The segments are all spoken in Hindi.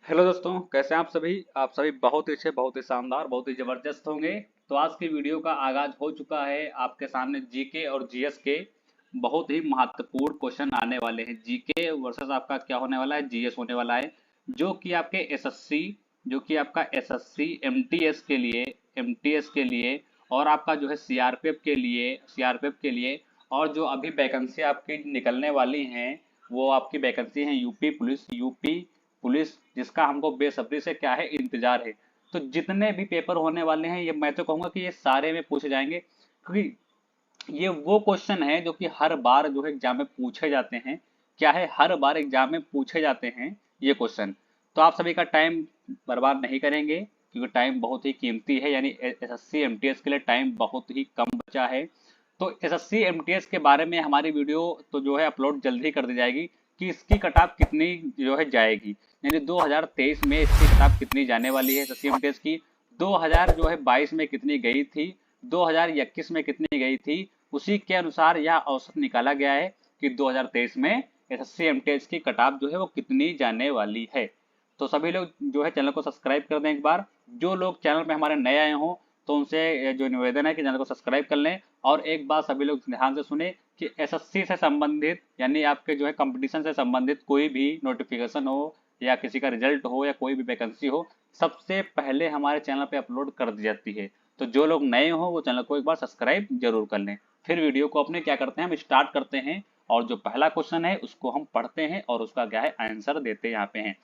हेलो दोस्तों, कैसे हैं आप सभी बहुत ही अच्छे, बहुत ही शानदार, बहुत ही जबरदस्त होंगे। तो आज की वीडियो का आगाज हो चुका है। आपके सामने जीके और जीएस के बहुत ही महत्वपूर्ण क्वेश्चन आने वाले हैं। जीके वर्सेस आपका क्या होने वाला है, जीएस होने वाला है। जो कि आपके एसएससी, जो कि आपका एसएससी एमटीएस के लिए और आपका जो है सीआरपीएफ के लिए और जो अभी वैकेंसी आपकी निकलने वाली हैं, वो आपकी वैकेंसी है यूपी पुलिस, जिसका हमको बेसब्री से क्या है, इंतजार है। तो जितने भी पेपर होने वाले हैं, ये मैं तो कहूंगा कि ये सारे में पूछे जाएंगे, क्योंकि ये वो क्वेश्चन है जो कि हर बार जो है एग्जाम में पूछे जाते हैं। क्या है, हर बार एग्जाम में पूछे जाते हैं ये क्वेश्चन। तो आप सभी का टाइम बर्बाद नहीं करेंगे, क्योंकि टाइम बहुत ही कीमती है, यानी एसएससी एमटीएस के लिए टाइम बहुत ही कम बचा है। तो एसएससी एमटीएस के बारे में हमारी वीडियो तो जो है अपलोड जल्द ही कर दी जाएगी कि इसकी कटाप कितनी जो है जाएगी, यानी 2023 में इसकी कटाप कितनी जाने वाली है एसएससी एमटीएस की। 2000 जो है 22 में कितनी गई थी, 2021 में कितनी गई थी, उसी के अनुसार यह औसत निकाला गया है कि 2023 में एसएससी एमटीएस की कटाप जो है वो कितनी जाने वाली है। तो सभी लोग जो है चैनल को सब्सक्राइब कर दें एक बार। जो लोग चैनल पे हमारे नए आए हों, तो उनसे जो निवेदन है कि चैनल को सब्सक्राइब कर लें। और एक बात सभी लोग ध्यान से सुने कि एसएससी से संबंधित, यानी आपके जो है कंपटीशन से संबंधित कोई भी नोटिफिकेशन हो या किसी का रिजल्ट हो या कोई भी वैकेंसी हो, सबसे पहले हमारे चैनल पे अपलोड कर दी जाती है। तो जो लोग नए हो वो चैनल को एक बार सब्सक्राइब जरूर कर लें। फिर वीडियो को अपने क्या करते हैं, हम स्टार्ट करते हैं। और जो पहला क्वेश्चन है उसको हम पढ़ते हैं और उसका क्या है, आंसर देते यहाँ पे हैं।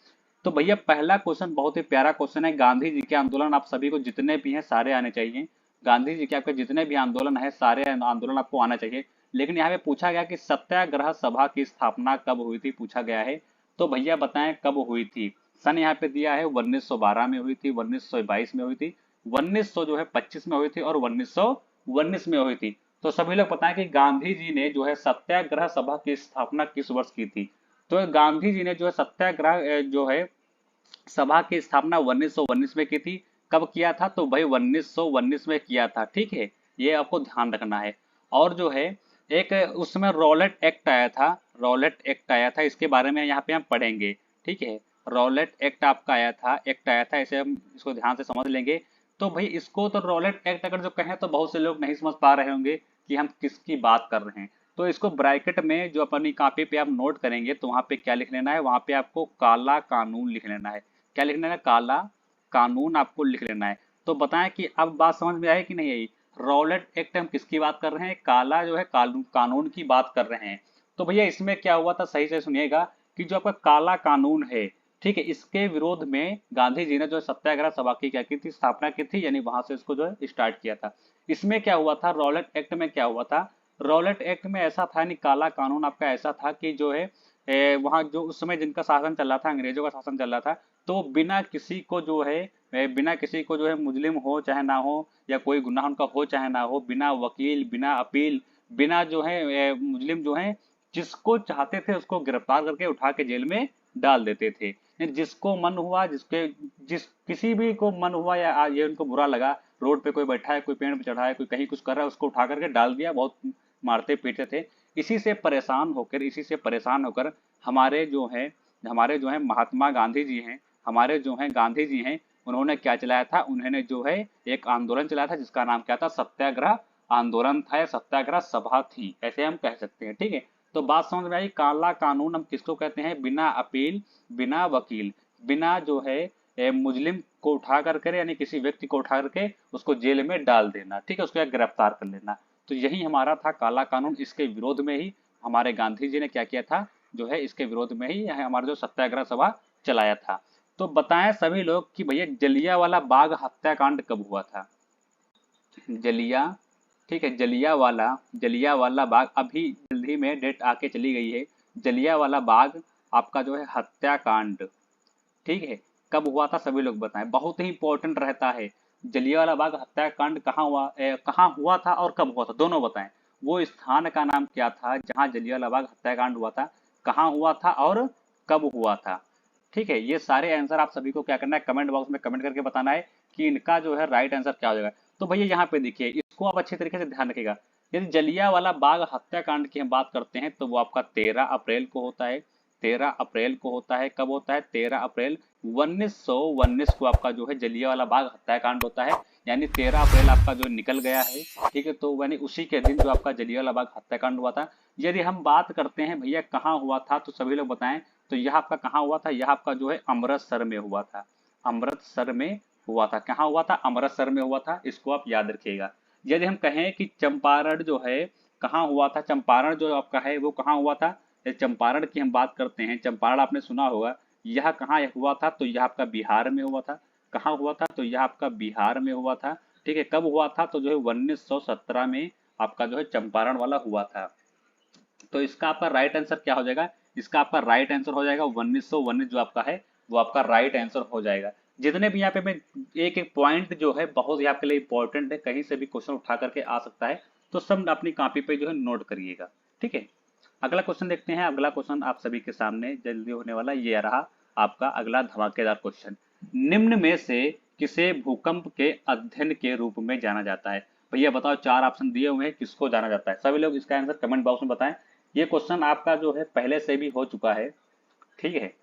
तो भैया पहला क्वेश्चन बहुत ही प्यारा क्वेश्चन है। गांधी जी के आंदोलन आप सभी को जितने भी हैं सारे आने चाहिए। गांधी जी के आपके जितने भी आंदोलन है सारे आंदोलन आपको आना चाहिए। लेकिन यहाँ पे पूछा गया कि सत्याग्रह सभा की स्थापना कब हुई थी, पूछा गया है। तो भैया बताएं कब हुई थी। सन यहाँ पे दिया है 1912 में हुई थी, 1922 में हुई थी, 1900 जो है 25 में हुई थी और 1919 में हुई थी। तो सभी लोग बताएं कि गांधी जी ने जो है सत्याग्रह सभा की स्थापना किस वर्ष की थी। तो गांधी जी ने जो है सत्याग्रह जो है सभा की स्थापना 1919 में की थी। कब किया था, तो भाई 1919 में किया था, ठीक है। ये आपको ध्यान रखना है। और जो है एक उसमें रॉलेट एक्ट आया था, रॉलेट एक्ट आया था, इसके बारे में यहाँ पे हम पढ़ेंगे, ठीक है। रॉलेट एक्ट आपका एक्ट आया था, इसे हम इसको ध्यान से समझ लेंगे। तो भाई इसको तो रॉलेट एक्ट अगर जो कहें तो बहुत से लोग नहीं समझ पा रहे होंगे कि हम किसकी बात कर रहे हैं। तो इसको ब्रैकेट में जो अपनी कॉपी पे आप नोट करेंगे तो वहां पे क्या लिख लेना है, वहां पे आपको काला कानून लिख लेना है। क्या लिखना है, काला कानून आपको लिख लेना है। तो बताएं कि अब बात समझ में आई कि नहीं आई। रॉलेट एक्ट हम किसकी बात कर रहे हैं, काला जो है कानून कानून की बात कर रहे हैं। तो भैया इसमें क्या हुआ था, सही से सुनिएगा कि जो आपका काला कानून है, ठीक है, इसके विरोध में गांधी जी ने जो सत्याग्रह सभा की क्या की थी, स्थापना की थी, यानी वहां से इसको जो है स्टार्ट किया था। इसमें क्या हुआ था, रॉलेट एक्ट में क्या हुआ था। रॉलेट एक्ट में ऐसा था, यानी काला कानून आपका ऐसा था कि जो है वहाँ जो उस समय जिनका शासन चल रहा था, अंग्रेजों का शासन चल रहा था, तो बिना किसी को जो है बिना किसी को जो है, मुस्लिम हो चाहे ना हो या कोई गुनाह उनका हो चाहे ना हो, बिना वकील बिना अपील, बिना जो है मुस्लिम जो है जिसको चाहते थे उसको गिरफ्तार करके उठा के जेल में डाल देते थे। जिसको मन हुआ, जिस किसी भी को मन हुआ या ये उनको बुरा लगा, रोड पे कोई बैठा है, कोई पेड़ पे चढ़ा है, कोई कहीं कुछ कर रहा है, उसको उठा करके डाल दिया, बहुत मारते पीटते थे। इसी से परेशान होकर हमारे जो है महात्मा गांधी जी हैं, हमारे जो हैं गांधी जी हैं, उन्होंने क्या चलाया था, उन्होंने जो है एक आंदोलन चलाया था जिसका नाम क्या था, सत्याग्रह आंदोलन था या सत्याग्रह सभा थी, ऐसे हम कह सकते हैं, ठीक है। तो बात समझ में आई, काला कानून हम किसको कहते हैं, बिना अपील बिना वकील, बिना जो है मुजरिम को उठा करके, यानी किसी व्यक्ति को उठा करके उसको जेल में डाल देना, ठीक है, उसको गिरफ्तार कर लेना। तो यही हमारा था काला कानून। इसके विरोध में ही हमारे गांधी जी ने क्या किया था, जो है इसके विरोध में ही यह हमारा जो सत्याग्रह सभा चलाया था। तो बताएं सभी लोग कि भैया जलियांवाला बाग हत्याकांड कब हुआ था। जलिया ठीक है, जलियांवाला बाग अभी जल्दी में डेट आके चली गई है। जलियांवाला बाग आपका जो है हत्याकांड, ठीक है, कब हुआ था, सभी लोग बताएं, बहुत ही इंपॉर्टेंट रहता है। जलियांवाला बाग हत्याकांड कहाँ हुआ, कहाँ हुआ था और कब हुआ था, दोनों बताएं। वो स्थान का नाम क्या था जहां जलियांवाला बाग हत्याकांड हुआ था, कहाँ हुआ था और कब हुआ था। ठीक है, ये सारे आंसर आप सभी को क्या करना है, कमेंट बॉक्स में कमेंट करके बताना है कि इनका जो है राइट आंसर क्या हो जाएगा। तो भैया यहाँ पे देखिए, इसको आप अच्छे तरीके से ध्यान यदि जलियांवाला बाग हत्याकांड की हम बात करते हैं तो वो आपका 13 अप्रैल को होता है। 13 अप्रैल को होता है। कब होता है? 13 अप्रैल 1919 को आपका जो है जलियांवाला बाग हत्याकांड होता है। यानी 13 अप्रैल आपका जो निकल गया है, ठीक है, तो यानी उसी के दिन जो आपका जलियांवाला बाग हत्याकांड हुआ था। यदि हम बात करते हैं भैया कहाँ हुआ था, तो सभी लोग बताएं, तो यह आपका कहाँ हुआ था? यह आपका जो है अमृतसर में हुआ था। अमृतसर में हुआ था। कहाँ हुआ था? अमृतसर में हुआ था। इसको आप याद रखिएगा। यदि हम कहें कि चंपारण जो है कहाँ हुआ था, चंपारण जो आपका है वो कहाँ हुआ था, चंपारण की हम बात करते हैं, चंपारण आपने सुना होगा, यह कहाँ हुआ था? तो यह आपका बिहार में हुआ था। कहाँ हुआ था? तो यह आपका बिहार में हुआ था। ठीक है, कब हुआ था? तो जो है 1917 में आपका जो है चंपारण वाला हुआ था। तो इसका आपका राइट आंसर क्या हो जाएगा? इसका आपका राइट आंसर हो जाएगा 1919 जो आपका है वो आपका राइट आंसर हो जाएगा। जितने भी यहाँ पे मैं एक एक पॉइंट जो है बहुत ही आपके लिए इंपॉर्टेंट है, कहीं से भी क्वेश्चन उठा करके आ सकता है, तो सब अपनी कॉपी पे जो है नोट करिएगा। ठीक है, अगला क्वेश्चन देखते हैं। अगला क्वेश्चन आप सभी के सामने जल्दी होने वाला ये रहा आपका अगला धमाकेदार क्वेश्चन। निम्न में से किसे भूकंप के अध्ययन के रूप में जाना जाता है? भैया बताओ, चार ऑप्शन दिए हुए हैं, किसको जाना जाता है? सभी लोग इसका आंसर कमेंट बॉक्स में बताएं। ये क्वेश्चन आपका जो है पहले से भी हो चुका है। ठीक है,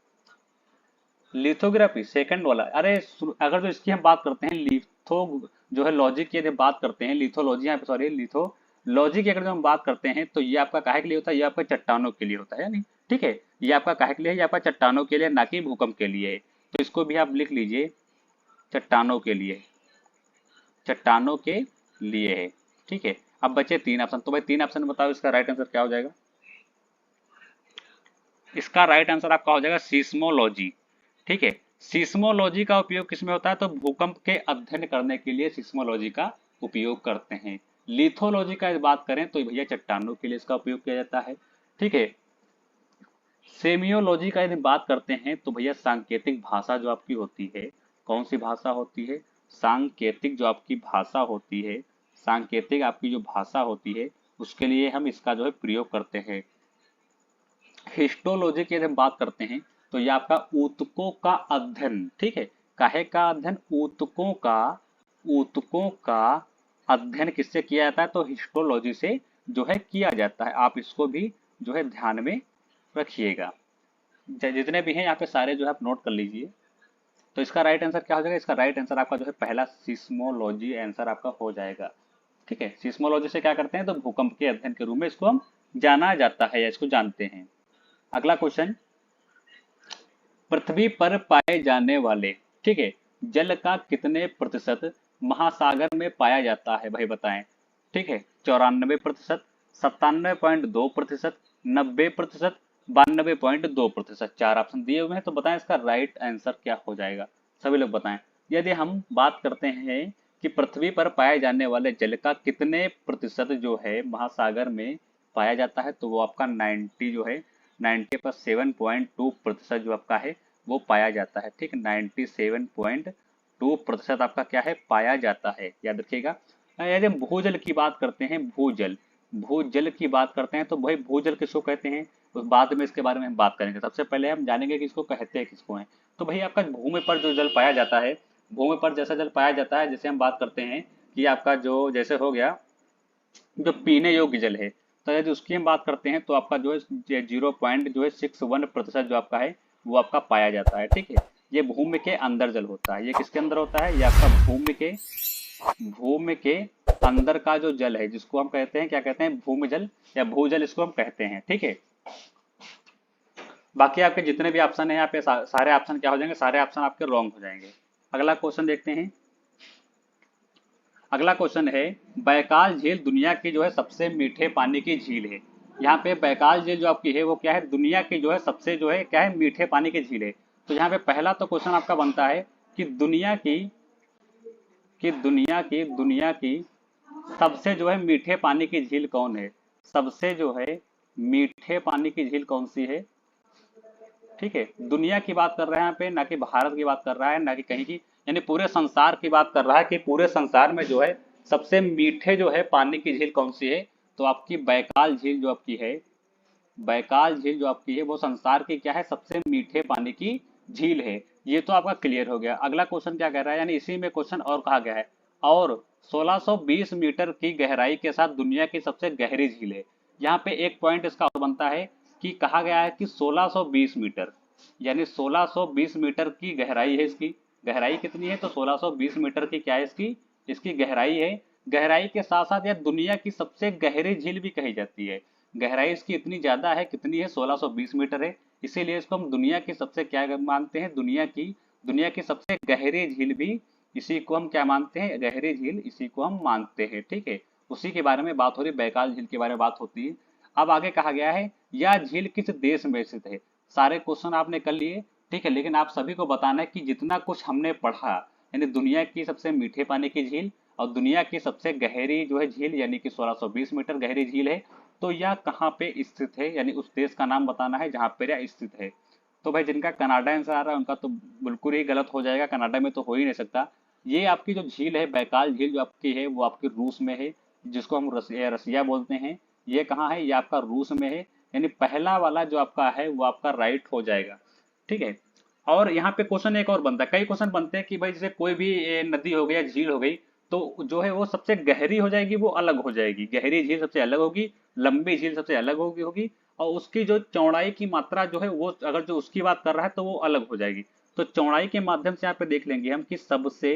लिथोग्राफी सेकंड वाला, अरे अगर जो इसकी हम बात करते हैं लिथो जो है लॉजिक की यदि बात करते हैं, लिथोलॉजी यहाँ पे सॉरी लिथोलॉजी की अगर जो हम बात करते हैं, तो ये आपका काहे के लिए होता है? ये आपका चट्टानों के लिए होता है नहीं। ठीक है, ये आपका काहे के लिए है? ये आपका चट्टानों के लिए, ना कि भूकंप के लिए है। तो इसको भी आप लिख लीजिए, चट्टानों के लिए, चट्टानों के लिए है। ठीक है, अब बचे तीन ऑप्शन, तो भाई तीन ऑप्शन बताओ इसका राइट आंसर क्या हो जाएगा? इसका राइट आंसर आपका हो जाएगा सीस्मोलॉजी। ठीक है, सीस्मोलॉजी का उपयोग किसमें होता है? तो भूकंप के अध्ययन करने के लिए सीस्मोलॉजी का उपयोग करते हैं। लिथोलॉजी का बात करें तो भैया चट्टानों के लिए इसका उपयोग किया जाता है। ठीक है, सेमियोलॉजी का यदि बात करते हैं तो भैया सांकेतिक भाषा जो आपकी होती है, कौन सी भाषा होती है? सांकेतिक जो आपकी भाषा होती है, सांकेतिक आपकी जो भाषा होती है, उसके लिए हम इसका जो है प्रयोग करते हैं। हिस्टोलॉजी की यदि हम बात करते हैं तो ये आपका ऊतकों का अध्ययन। ठीक है, काहे का अध्ययन? ऊतकों का अध्ययन किससे किया जाता है? तो हिस्टोलॉजी से जो है किया जाता है। आप इसको भी जो है ध्यान में रखिएगा। जितने भी हैं यहाँ पे सारे जो है आप नोट कर लीजिए। तो इसका राइट आंसर क्या हो जाएगा? इसका राइट आंसर आपका जो है पहला सिस्मोलॉजी आंसर आपका हो जाएगा। ठीक है, सिस्मोलॉजी से क्या करते हैं? तो भूकंप के अध्ययन के रूप में इसको हम जाना जाता है या इसको जानते हैं। अगला क्वेश्चन, पृथ्वी पर पाए जाने वाले, ठीक है, जल का कितने प्रतिशत महासागर में पाया जाता है? भाई बताएं। ठीक है, 94%, 97.2%, 90%, 92.2%। चार ऑप्शन दिए हुए हैं, तो बताएं इसका राइट आंसर क्या हो जाएगा? सभी लोग बताएं। यदि हम बात करते हैं कि पृथ्वी पर पाए जाने वाले जल का कितने प्रतिशत जो है महासागर में पाया जाता है, तो वो आपका 90 जो है 90 पर 7.2% जो आपका है वो पाया जाता है। ठीक, 97.2% आपका क्या है? पाया जाता है, याद रखिएगा। यदि हम भूजल की बात करते हैं, भूजल की बात करते हैं, तो भाई भूजल किसको कहते हैं? उस बाद में इसके बारे में हम बात करेंगे। सबसे पहले हम जानेंगे कि इसको कहते हैं किसको हैं। तो भाई आपका भूमि पर जो जल पाया जाता है, भूमि पर जैसा जल पाया जाता है, जैसे हम बात करते हैं कि आपका जो जैसे हो गया जो पीने योग्य जल है, तो यदि उसकी हम बात करते हैं तो आपका जो है 0.61% जो आपका है वो आपका पाया जाता है। ठीक है, ये भूमि के अंदर जल होता है। ये किसके अंदर होता है? ये आपका भूमि के अंदर का जो जल है, जिसको हम कहते हैं, क्या कहते हैं? भूमि जल या भूजल इसको हम कहते हैं। ठीक है, बाकी आपके जितने भी ऑप्शन है यहाँ पे सारे ऑप्शन क्या हो जाएंगे? सारे ऑप्शन आपके रॉन्ग हो जाएंगे। अगला क्वेश्चन देखते हैं। अगला क्वेश्चन है, बैकाल झील दुनिया की जो है सबसे मीठे पानी की झील है। यहाँ पे बैकाल झील जो आपकी है वो क्या है? दुनिया की जो है सबसे जो है क्या है? मीठे पानी की झील है। तो यहाँ पे पहला तो क्वेश्चन आपका बनता है कि दुनिया की सबसे जो है मीठे पानी की झील कौन है? सबसे जो है मीठे पानी की झील कौन सी है? ठीक है, दुनिया की बात कर रहे हैं यहाँ पे, ना कि भारत की बात कर रहा है, ना कि कहीं की, यानी पूरे संसार की बात कर रहा है कि पूरे संसार में जो है सबसे मीठे जो है पानी की झील कौन सी है? तो आपकी बैकाल झील जो आपकी है, बैकाल झील जो आपकी है वो संसार की क्या है? सबसे मीठे पानी की झील है। ये तो आपका क्लियर हो गया। अगला क्वेश्चन क्या कह रहा है? यानी इसी में क्वेश्चन और कहा गया है, और 1620 मीटर की गहराई के साथ दुनिया की सबसे गहरी झील है। यहाँ पे एक पॉइंट इसका और बनता है कि कहा गया है कि 1620 मीटर, यानी 1620 मीटर की गहराई है इसकी। गहराई कितनी है? तो 1620 मीटर की क्या है इसकी इसकी गहराई है। गहराई के साथ साथ यह दुनिया की सबसे गहरी झील भी कही जाती है। गहराई इसकी इतनी ज्यादा है, कितनी है? 1620 मीटर है। इसीलिए इसको हम दुनिया की सबसे क्या मानते हैं? दुनिया की सबसे गहरी झील भी इसी को हम क्या मानते हैं? गहरी झील इसी को हम मानते हैं। ठीक है, उसी के बारे में बात हो रही, बैकाल झील के बारे में बात होती है। अब आगे कहा गया है यह झील किस देश में स्थित है। सारे क्वेश्चन आपने कर लिए, ठीक है, लेकिन आप सभी को बताना है कि जितना कुछ हमने पढ़ा, यानी दुनिया की सबसे मीठे पानी की झील और दुनिया की सबसे गहरी जो है झील, यानी कि 1620 मीटर गहरी झील है, तो यह कहाँ पे स्थित है, यानी उस देश का नाम बताना है जहाँ पर यह स्थित है। तो भाई जिनका कनाडा आंसर आ रहा है उनका तो बिल्कुल ही गलत हो जाएगा, कनाडा में तो हो ही नहीं सकता। ये आपकी जो झील है, बैकाल झील जो आपकी है, वो आपकी रूस में है, जिसको हम रसिया बोलते हैं। ये कहाँ है? ये आपका रूस में है। यानी पहला वाला जो आपका है वो आपका राइट हो जाएगा। ठीक है, और यहाँ पे क्वेश्चन एक और बनता है, कई क्वेश्चन बनते हैं कि भाई जैसे कोई भी नदी हो गई या झील हो गई, तो जो है वो सबसे गहरी हो जाएगी, वो अलग हो जाएगी। गहरी झील सबसे अलग होगी, लंबी झील सबसे अलग होगी, और उसकी जो चौड़ाई की मात्रा जो है वो अगर जो उसकी बात कर रहा है तो वो अलग हो जाएगी। तो चौड़ाई के माध्यम से यहाँ पे देख लेंगे हम कि सबसे,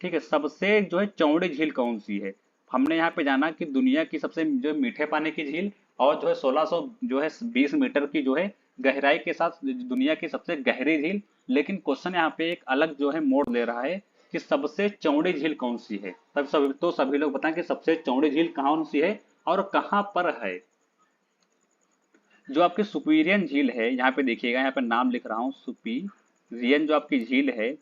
ठीक है, सबसे जो है चौड़ी झील कौन सी है। हमने यहाँ पे जाना कि दुनिया की सबसे जो मीठे पानी की झील और जो है 1600 जो है 20 मीटर की जो है गहराई के साथ दुनिया की सबसे गहरी झील। लेकिन क्वेश्चन यहाँ पे एक अलग जो है मोड़ ले रहा है कि सबसे चौड़ी झील कौन सी है। तब सभी लोग बताएं कि सबसे चौड़ी झील कौन सी है और कहाँ पर है। जो आपकी सुपीरियन झील है, यहाँ पे देखिएगा, यहाँ पे नाम लिख रहा हूँ, सुपीरियन जो आपकी झील है,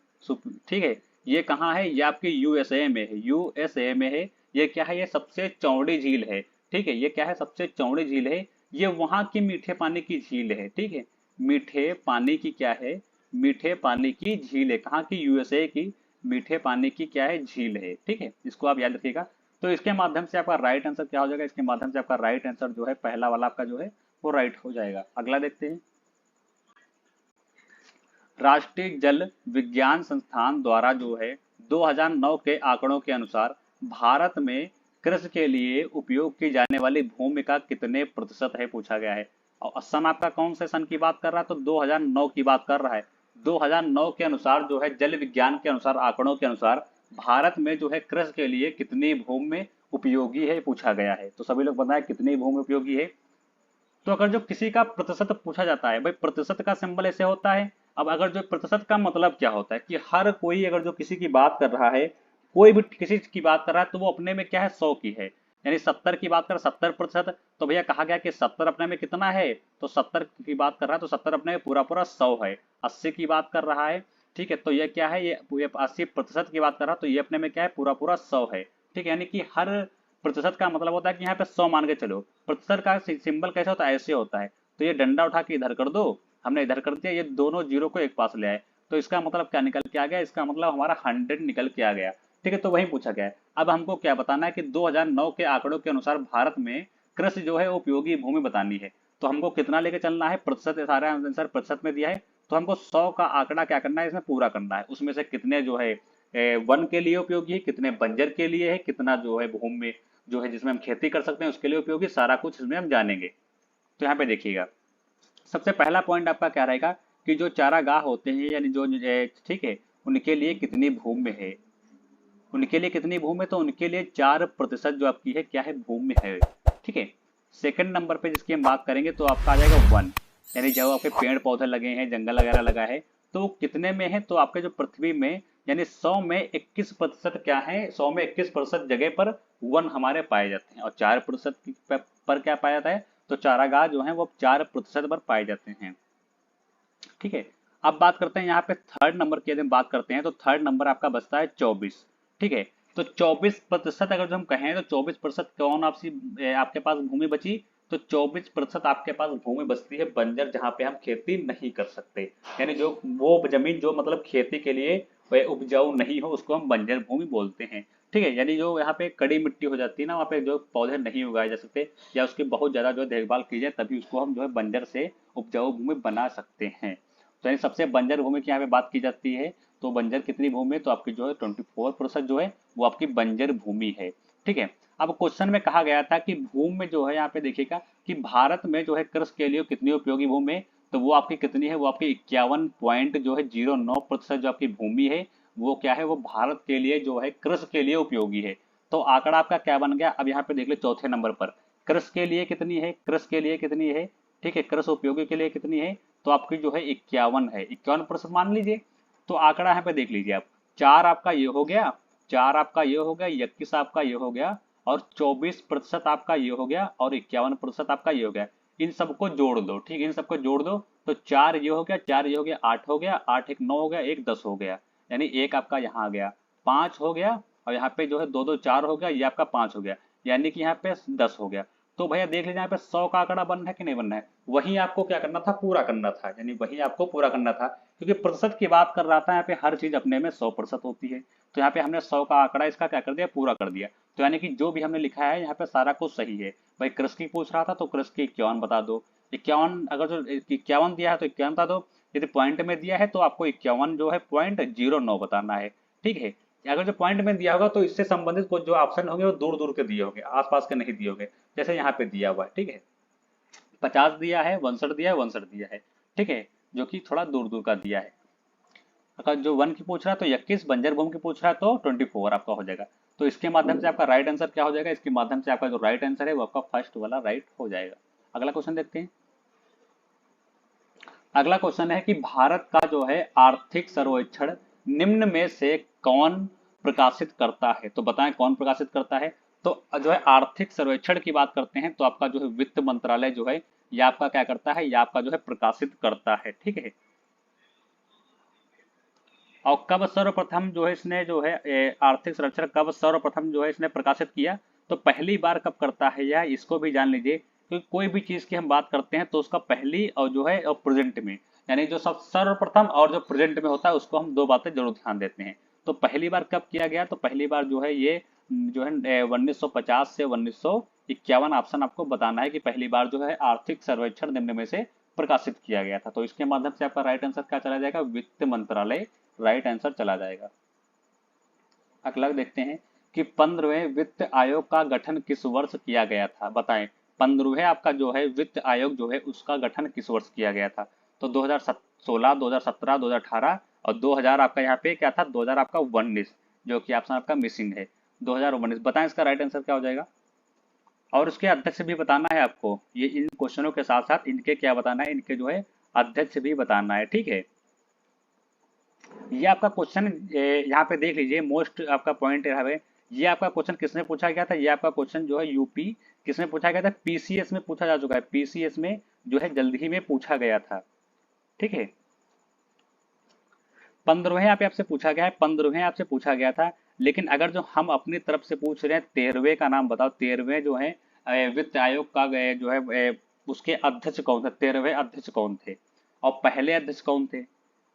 ठीक है, ये कहाँ है? ये आपके यूएसए में है, यूएसए में है। ये क्या है? ये सबसे चौड़ी झील है। ठीक है, ये क्या है? सबसे चौड़ी झील है। ये वहां की मीठे पानी की झील है। ठीक है, मीठे पानी की क्या है? मीठे पानी की झील है। कहाँ की? यूएसए की मीठे पानी की क्या है? झील है। ठीक है, इसको आप याद रखिएगा। तो इसके माध्यम से आपका राइट आंसर क्या हो जाएगा? इसके माध्यम से आपका राइट आंसर जो है पहला वाला आपका जो है वो राइट हो जाएगा। अगला देखते हैं। राष्ट्रीय जल विज्ञान संस्थान द्वारा जो है 2009 के आंकड़ों के अनुसार भारत में कृषि के लिए उपयोग की जाने वाली भूमि का कितने प्रतिशत है, पूछा गया है। और सन आपका कौन से सन की बात कर रहा है? तो 2009 की बात कर रहा है। 2009 के अनुसार जो है जल विज्ञान के अनुसार, आंकड़ों के अनुसार भारत में जो है कृषि के लिए कितनी भूमि उपयोगी है, पूछा गया है। तो सभी लोग बताएं कितनी भूमि उपयोगी है। तो अगर जो किसी का प्रतिशत पूछा जाता है, भाई प्रतिशत का सिंबल ऐसे होता है। अब अगर जो प्रतिशत का मतलब क्या होता है कि हर कोई अगर जो किसी की बात कर रहा है, कोई भी किसी की बात कर रहा है, तो वो अपने में क्या है? 100 की है। यानी 70 की बात कर 70%, तो भैया कहा गया कि 70 अपने में कितना है? तो 70 की बात कर रहा है तो 70 अपने में पूरा पूरा 100 है। 80 की बात कर रहा है, ठीक है, तो ये क्या है? ये 80% की बात कर रहा है, तो ये अपने में क्या है? पूरा पूरा 100 है। ठीक है, यानी कि हर प्रतिशत का मतलब होता है कि यहाँ पे 100 मान के चलो। प्रतिशत का सिंबल कैसे होता है? ऐसे होता है। तो ये डंडा उठा के इधर कर दो, हमने इधर कर दिया, ये दोनों जीरो को एक पास ले आए, तो इसका मतलब क्या निकल के आ गया? इसका मतलब हमारा 100 निकल के आ गया। ठीक है, तो वही पूछा गया है। अब हमको क्या बताना है कि 2009 के आंकड़ों के अनुसार भारत में कृषि जो है उपयोगी भूमि बतानी है। तो हमको कितना लेके चलना है? प्रतिशत, सारा आंसर प्रतिशत में दिया है, तो हमको 100 का आंकड़ा क्या करना है? इसमें पूरा करना है। उसमें से कितने जो है वन के लिए उपयोगी है, कितने बंजर के लिए है, कितना जो है भूमि जो है जिसमें हम खेती कर सकते हैं उसके लिए उपयोगी, सारा कुछ इसमें हम जानेंगे। तो यहाँ पे देखिएगा, सबसे पहला पॉइंट आपका क्या रहेगा कि जो चारागाह होते हैं, यानी जो ठीक है, उनके लिए कितनी भूमि है? उनके लिए कितनी भूमि? तो उनके लिए 4% जो आपकी है क्या है? भूमि है। ठीक है, सेकंड नंबर पे जिसकी हम बात करेंगे तो आपका आ जाएगा वन, यानी जो आपके पेड़ पौधे लगे हैं, जंगल वगैरह लगा है, तो वो कितने में है? तो आपके जो पृथ्वी में, यानी 100 में 21% क्या है? 100 में 21% जगह पर वन हमारे पाए जाते हैं, और 4% पर क्या पाया जाता है? तो चारागाह जो है वो 4% पर पाए जाते हैं। ठीक है, अब बात करते हैं यहाँ पे थर्ड नंबर की, यदि हम बात करते हैं तो थर्ड नंबर आपका बचता है 24। ठीक है, तो 24% अगर जो हम कहें तो 24% कौन आपसी आपके पास भूमि बची? तो 24% आपके पास भूमि बचती है बंजर, जहाँ पे हम खेती नहीं कर सकते। यानी जो वो जमीन जो मतलब खेती के लिए वह उपजाऊ नहीं हो, उसको हम बंजर भूमि बोलते हैं। ठीक है, यानी जो यहाँ पे कड़ी मिट्टी हो जाती है ना, वहाँ पे जो पौधे नहीं उगाए जा सकते, या उसकी बहुत ज्यादा जो देखभाल की जाए, तभी उसको हम जो है बंजर से उपजाऊ भूमि बना सकते हैं। तो यानी सबसे बंजर भूमि की यहाँ पे बात की जाती है। तो बंजर कितनी भूमि है? तो आपकी जो है 24% जो है वो आपकी बंजर भूमि है। ठीक है। अब क्वेश्चन में कहा गया था कि भूमि में जो है यहाँ पे देखिएगा कि भारत में जो है कृषि के लिए कितनी उपयोगी भूमि है, तो वो आपकी कितनी है, वो आपकी 51.09% जो आपकी भूमि है वो क्या है, वो भारत के लिए जो है कृषि के लिए उपयोगी है। तो आंकड़ा आपका क्या बन गया, अब यहाँ पे देख ले चौथे नंबर पर कृषि के लिए कितनी है, कृषि के लिए कितनी है, ठीक है, कृषि उपयोगी के लिए कितनी है, तो आपकी जो है 51 है, 51% मान लीजिए। तो आंकड़ा यहाँ पे देख लीजिए आप, चार आपका ये हो गया, चार आपका ये हो गया, 21 आपका ये हो गया, और 24% आपका ये हो गया, और 51% आपका ये हो गया। इन सबको जोड़ दो, ठीक है, इन सबको जोड़ दो, तो चार ये हो गया, चार ये हो गया, 8 हो गया, 8 एक 9 हो गया, एक 10 हो गया, यानी एक आपका यहाँ आ गया, 5 हो गया, और यहाँ पे जो है दो दो 4 हो गया, ये आपका 5 हो गया, यानी कि यहाँ पे 10 हो गया। तो भैया देख लीजिए यहाँ पे 100 का आंकड़ा बन रहा है कि नहीं बन रहा है, वही आपको क्या करना था, पूरा करना था, यानी वही आपको पूरा करना था, क्योंकि प्रतिशत की बात कर रहा था, यहाँ पे हर चीज अपने में 100% होती है। तो यहाँ पे हमने 100 का आंकड़ा इसका क्या कर दिया, पूरा कर दिया। तो यानी कि जो भी हमने लिखा है यहाँ पे सारा कुछ सही है। भाई कृषि की पूछ रहा था तो कृषि की 51 बता दो, 51 अगर जो 51 दिया है तो 51 बता दो, यदि पॉइंट में दिया है तो आपको 51 जो है .09 बताना है, ठीक है। अगर जो पॉइंट में दिया होगा तो इससे संबंधित कुछ जो ऑप्शन होंगे वो दूर दूर के दिए होंगे, आसपास के नहीं दिए होंगे, जैसे यहाँ पे दिया हुआ है, ठीक है, 50 दिया है, 62 दिया है, 62 दिया है, ठीक है, जो कि थोड़ा दूर दूर का दिया है। अगर जो 1 की पूछ रहा है तो 21, बंजर भूमि की पूछ रहा है तो 24 आपका हो जाएगा। तो इसके माध्यम से आपका राइट आंसर क्या हो जाएगा, इसके माध्यम से आपका जो राइट आंसर है वो आपका फर्स्ट वाला राइट हो जाएगा। अगला क्वेश्चन देखते हैं। अगला क्वेश्चन है कि भारत का जो है आर्थिक सर्वेक्षण निम्न में से कौन प्रकाशित करता है, तो बताएं कौन प्रकाशित करता है। तो जो है आर्थिक सर्वेक्षण की बात करते हैं तो आपका जो है वित्त मंत्रालय जो है ये आपका क्या करता है, ये आपका जो है प्रकाशित करता है, ठीक है। और कब सर्वप्रथम जो है इसने जो है आर्थिक सर्वेक्षण कब सर्वप्रथम जो है इसने प्रकाशित किया, तो पहली बार कब करता है यह, इसको भी जान लीजिए, क्योंकि कोई भी चीज की हम बात करते हैं तो उसका पहली और जो है और प्रेजेंट में, यानी जो सब सर्वप्रथम और जो प्रेजेंट में होता है उसको हम दो बातें जरूर ध्यान देते हैं। तो पहली बार कब किया गया, तो पहली बार जो है ये जो है 1950 से 1951 ऑप्शन आपको बताना है कि पहली बार जो है आर्थिक सर्वेक्षण निम्न में से प्रकाशित किया गया था। तो इसके माध्यम से आपका राइट आंसर क्या चला जाएगा, वित्त मंत्रालय राइट आंसर चला जाएगा। अगला देखते हैं कि 15वें वित्त आयोग का गठन किस वर्ष किया गया था, बताएं 15वें आपका जो है वित्त आयोग जो है उसका गठन किस वर्ष किया गया था। तो 2016, 2017, 2018 और 2000 आपका यहाँ पे क्या था, 2000 आपका 19, जो कि ऑप्शन आपका मिसिंग है, 2019। बताएं इसका राइट आंसर क्या हो जाएगा। और उसके अध्यक्ष भी बताना है आपको, ये इन क्वेश्चनों के साथ साथ इनके क्या बताना है, इनके जो है अध्यक्ष भी बताना है, ठीक है। ये आपका क्वेश्चन यहाँ पे देख लीजिए, मोस्ट आपका पॉइंट है, ये आपका क्वेश्चन किसने पूछा गया था, ये आपका क्वेश्चन जो है यूपी किसमें पूछा गया था, पीसीएस में पूछा जा चुका है, पीसीएस में जो है जल्द ही में पूछा गया था, ठीक है। 15वें यहाँ पे आपसे पूछा गया है, 15वें आपसे पूछा गया था, लेकिन अगर जो हम अपनी तरफ से पूछ रहे हैं 13वें का नाम बताओ, 13वें जो है वित्त आयोग का जो है उसके अध्यक्ष कौन थे, 13वें अध्यक्ष कौन थे, और पहले अध्यक्ष कौन थे।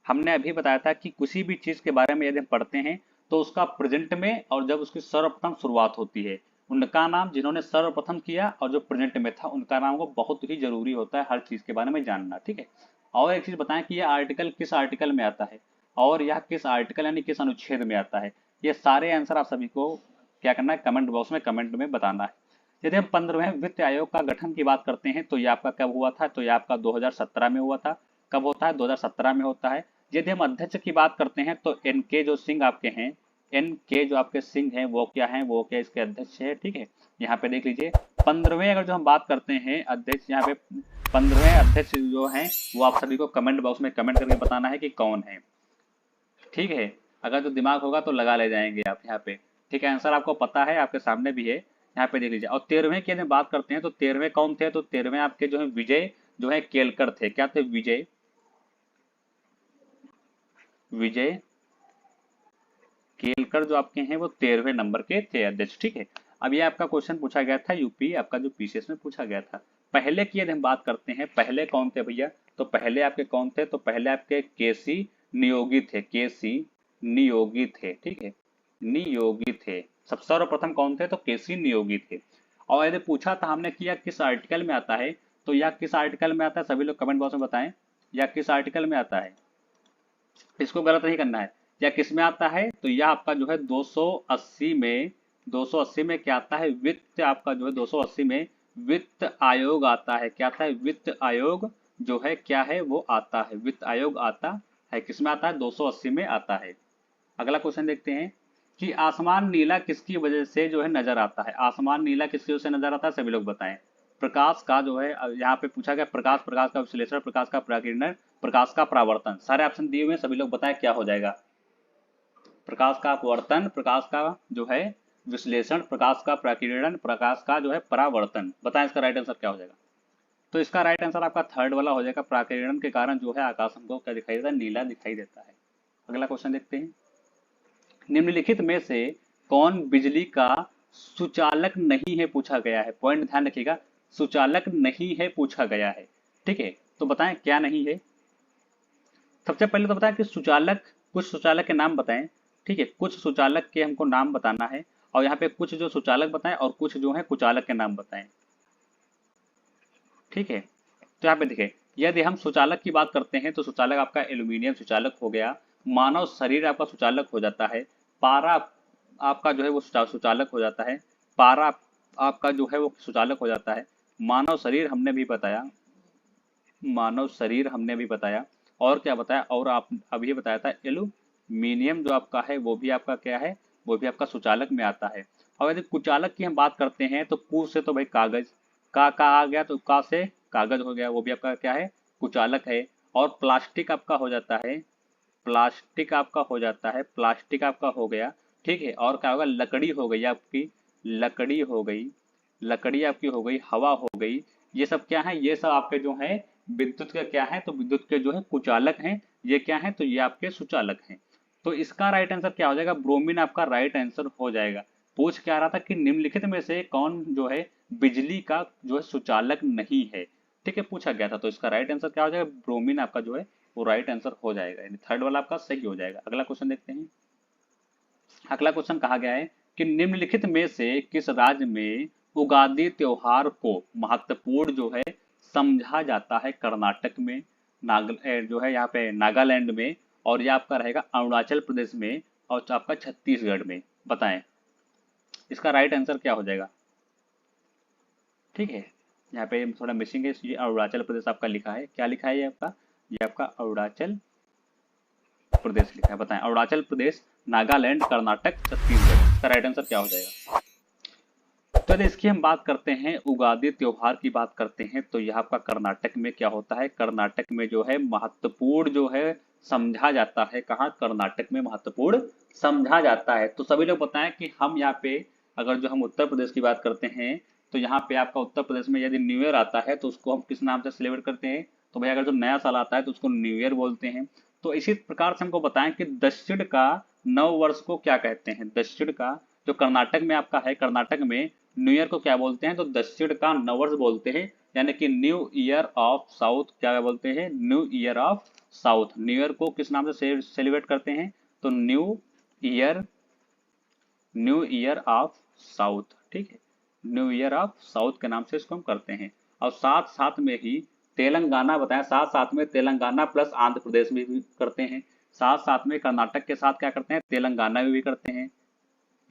हमने अभी बताया था कि किसी भी चीज के बारे में यदि हम पढ़ते हैं तो उसका प्रेजेंट में और जब उसकी सर्वप्रथम शुरुआत होती है उनका नाम, जिन्होंने सर्वप्रथम किया और जो प्रेजेंट में था उनका नाम, वो बहुत ही जरूरी होता है हर चीज के बारे में जानना, ठीक है। और एक चीज बताएं कि यह आर्टिकल किस आर्टिकल में आता है, और यह किस आर्टिकल यानी किस अनुच्छेद में आता है। ये सारे आंसर आप सभी को क्या करना है, कमेंट बॉक्स में कमेंट में बताना है। यदि हम 15वें वित्त आयोग का गठन की बात करते हैं तो ये आपका कब हुआ था, तो ये आपका 2017 में हुआ था। कब होता है, 2017 में होता है। यदि हम अध्यक्ष की बात करते हैं तो एन के जो सिंह आपके हैं, एन के जो आपके सिंह हैं वो क्या हैं, वो क्या इसके अध्यक्ष है, ठीक है। यहाँ पे देख लीजिए 15वें अगर जो हम बात करते हैं अध्यक्ष, यहाँ पे 15वें अध्यक्ष जो हैं वो आप सभी को कमेंट बॉक्स में कमेंट करके बताना है कि कौन है, ठीक है। अगर जो दिमाग होगा तो लगा ले जाएंगे आप यहाँ पे, ठीक है। आंसर आपको पता है, आपके सामने भी है, यहाँ पे देख लीजिए। और 13वें की यदि बात करते हैं तो 13वें कौन थे, तो 13वें आपके जो है विजय जो है केलकर थे, क्या थे, विजय विजय केलकर जो आपके हैं वो 13वें नंबर के थे अध्यक्ष, ठीक है। अब ये आपका क्वेश्चन पूछा गया था यूपी आपका जो पीसीएस में पूछा गया था। पहले की यदि हम बात करते हैं, पहले कौन थे भैया, तो पहले आपके कौन थे, तो पहले आपके केसी नियोगी थे, केसी नियोगी थे, ठीक है, नियोगी थे। सब सर्वप्रथम कौन थे, तो केसी नियोगी थे। और यदि पूछा था हमने कि यह किस आर्टिकल में आता है, तो यह किस आर्टिकल में आता है, सभी लोग कमेंट बॉक्स में बताएं यह किस आर्टिकल में आता है। इसको गलत नहीं करना है, या किस में आता है, तो यह आपका जो है 280 में 280 में क्या आता है, वित्त आपका जो है 280 में वित्त आयोग आता है। क्या आता है, वित्त आयोग जो है क्या है वो आता है, वित्त आयोग आता है। किसमें आता है, 280 में आता है। अगला क्वेश्चन देखते हैं कि आसमान नीला किसकी वजह से जो है नजर आता है। आसमान नीला किसकी वजह से नजर आता है, सभी लोग बताएं। प्रकाश का जो है यहाँ पे पूछा गया, प्रकाश, प्रकाश का विश्लेषण, प्रकाश का प्रकीर्णन, प्रकाश का परावर्तन। सारे ऑप्शन दिए हुए हैं, सभी लोग बताएं क्या हो जाएगा। प्रकाश का अपवर्तन, प्रकाश का जो है विश्लेषण, प्रकाश का प्रकीर्णन, प्रकाश का जो है परावर्तन। बताएं इसका राइट आंसर क्या हो जाएगा। तो इसका राइट आंसर आपका थर्ड वाला हो जाएगा। प्रकीर्णन के कारण जो है आकाश हमको क्या दिखाई देता है, नीला दिखाई देता है। अगला क्वेश्चन देखते हैं, निम्नलिखित में से कौन बिजली का सुचालक नहीं है, पूछा गया है। पॉइंट ध्यान रखिएगा, सुचालक नहीं है पूछा गया है। ठीक है, तो बताएं क्या नहीं है। सबसे पहले तो बताएं कि सुचालक, कुछ सुचालक के नाम बताएं। ठीक है, कुछ सुचालक के हमको नाम बताना है, और यहाँ पे कुछ जो सुचालक बताएं और कुछ जो है कुचालक के नाम बताएं। ठीक है, तो यहाँ पे देखिए, यदि हम सुचालक की बात करते हैं तो सुचालक आपका एल्यूमिनियम सुचालक हो गया, मानव शरीर आपका सुचालक हो जाता है, पारा आपका जो है वो सुचालक हो जाता है, पारा आपका जो है वो सुचालक हो जाता है, मानव शरीर हमने भी बताया, मानव शरीर हमने भी बताया, और क्या बताया, और आप अभी बताया था एल्यूमिनियम जो आपका है वो भी आपका क्या है, वो भी आपका सुचालक में आता है। और यदि कुचालक की हम बात करते हैं तो कु से तो भाई कागज, का आ गया तो का से कागज हो गया, वो भी आपका क्या है, कुचालक है। और प्लास्टिक आपका हो जाता है, प्लास्टिक आपका हो जाता है, प्लास्टिक आपका हो गया। ठीक है, और क्या होगा, लकड़ी हो गई आपकी, लकड़ी हो गई, लकड़ी आपकी हो गई, हवा हो गई। ये सब क्या है, ये सब आपके जो है विद्युत का क्या है, तो विद्युत के जो है कुचालक हैं। ये क्या है, तो ये आपके सुचालक हैं। तो इसका राइट आंसर क्या हो जाएगा, ब्रोमीन आपका राइट आंसर हो जाएगा। पूछ क्या रहा था कि निम्नलिखित में से कौन जो है बिजली का जो है सुचालक नहीं है। ठीक है, पूछा गया था, तो इसका राइट आंसर क्या हो जाएगा, ब्रोमीन आपका जो है वो राइट आंसर हो जाएगा, यानी थर्ड वाला आपका सही हो जाएगा। अगला क्वेश्चन देखते हैं। अगला क्वेश्चन कहा गया है कि निम्नलिखित में से किस राज्य में उगादी त्योहार को महत्वपूर्ण जो है समझा जाता है। कर्नाटक में, जो है यहाँ पे नागालैंड में, और ये आपका रहेगा अरुणाचल प्रदेश में, और आपका छत्तीसगढ़ में। बताएं इसका राइट आंसर क्या हो जाएगा। ठीक है, यहाँ पे थोड़ा मिसिंग है, ये अरुणाचल प्रदेश आपका लिखा है। क्या लिखा है ये आपका, ये आपका अरुणाचल प्रदेश लिखा है। बताएं अरुणाचल प्रदेश, नागालैंड, कर्नाटक, छत्तीसगढ़, इसका राइट आंसर क्या हो जाएगा। तो यदि इसकी हम बात करते हैं, उगादी त्योहार की बात करते हैं, तो यह आपका कर्नाटक में क्या होता है, कर्नाटक में जो है महत्वपूर्ण जो है समझा जाता है। कहाँ, कर्नाटक में महत्वपूर्ण समझा जाता है। तो सभी लोग बताएं कि हम यहाँ पे अगर जो हम उत्तर प्रदेश की बात करते हैं, तो यहाँ पे आपका उत्तर प्रदेश में यदि न्यू ईयर आता है तो उसको हम किस नाम से सेलिब्रेट करते हैं, तो भाई अगर जो नया साल आता है तो उसको न्यू ईयर बोलते हैं। तो इसी प्रकार से हमको बताएं कि दक्षिण का नव वर्ष को क्या कहते हैं। दक्षिण का जो कर्नाटक में आपका है, कर्नाटक में न्यू ईयर को क्या बोलते हैं, तो दक्षिण का नववर्ष बोलते हैं, यानी कि न्यू ईयर ऑफ साउथ। क्या बोलते हैं, new year of south. New year को किस नाम से सेलिब्रेट करते हैं, तो new year, new year of south. ठीक है, न्यू ईयर ऑफ साउथ के नाम से इसको हम करते हैं। और साथ साथ में ही तेलंगाना बताएं, साथ साथ में तेलंगाना प्लस आंध्र प्रदेश में भी करते हैं। साथ साथ में कर्नाटक के साथ क्या करते हैं, तेलंगाना में भी करते हैं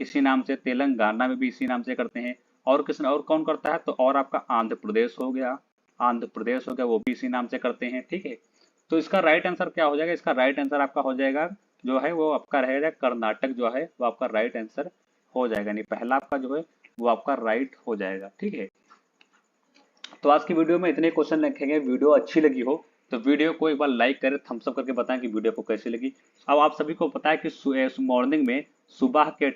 इसी नाम से, तेलंगाना में भी इसी नाम से करते हैं। और किस, और कौन करता है, तो और आपका आंध्र प्रदेश हो गया, आंध्र प्रदेश हो गया, वो भी इसी नाम से करते हैं। ठीक है, तो इसका राइट आंसर क्या हो जाएगा, इसका राइट आंसर आपका हो जाएगा जो है वो आपका रहेगा कर्नाटक जो है वो आपका राइट आंसर हो जाएगा, नहीं पहला आपका जो है वो आपका राइट हो जाएगा। ठीक है, तो आज की वीडियो में इतने क्वेश्चन रखेंगे। वीडियो अच्छी लगी हो तो वीडियो को एक बार लाइक करें, थम्स अप करके बताएं कि वीडियो को कैसी लगी। अब आप सभी को पता है कि मॉर्निंग में सुबह के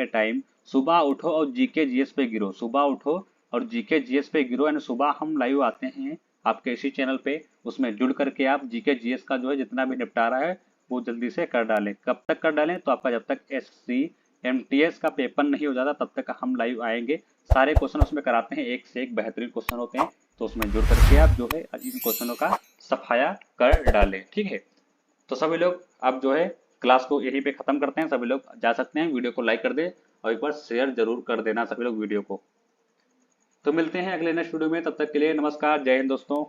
टाइम, सुबह उठो और जीके जीएस पे गिरो, सुबह उठो और जीके जीएस पे गिरो, यानी सुबह हम लाइव आते हैं आपके इसी चैनल पे, उसमें जुड़ करके आप जीके जीएस का जो है जितना भी निपटारा है वो जल्दी से कर डालें। कब तक कर डालें, तो आपका जब तक एससी एमटीएस का पेपर नहीं हो जाता तब तक हम लाइव आएंगे। सारे क्वेश्चन उसमें कराते हैं, एक से एक बेहतरीन क्वेश्चन होते हैं, तो उसमें जुड़ करके आप जो है इन क्वेश्चनों का सफाया कर डालें। ठीक है, तो सभी लोग अब जो है क्लास को यहीं पे खत्म करते हैं। सभी लोग जा सकते हैं, वीडियो को लाइक कर दे और एक बार शेयर जरूर कर देना सभी लोग वीडियो को। तो मिलते हैं अगले नेक्स्ट वीडियो में, तब तक के लिए नमस्कार, जय हिंद दोस्तों।